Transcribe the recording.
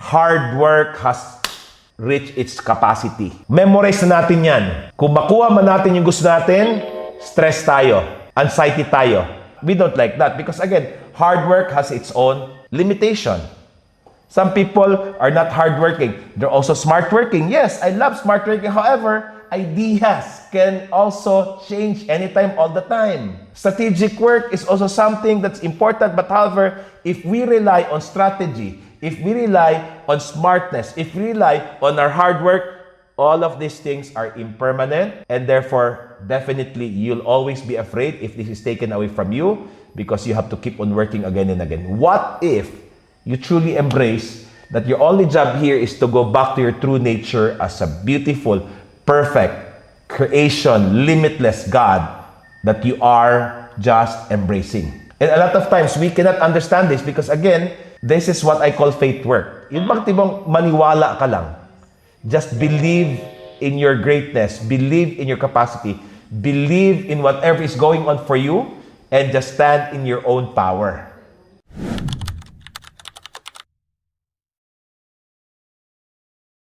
hard work has reached its capacity. Memorize na natin yan. Kung makuha man natin yung gusto natin, stress tayo, anxiety tayo. We don't like that because again, hard work has its own limitation. Some people are not hardworking. They're also smart working. Yes, I love smart working. However, ideas can also change anytime, all the time. Strategic work is also something that's important. But however, if we rely on strategy, if we rely on smartness, if we rely on our hard work, all of these things are impermanent. And therefore, definitely, you'll always be afraid if this is taken away from you because you have to keep on working again and again. What if you truly embrace that your only job here is to go back to your true nature as a beautiful, perfect creation, limitless God that you are just embracing. And a lot of times, we cannot understand this because again, this is what I call faith work. Yung bang tibong maniwala ka lang. Just believe in your greatness, believe in your capacity, believe in whatever is going on for you, and just stand in your own power.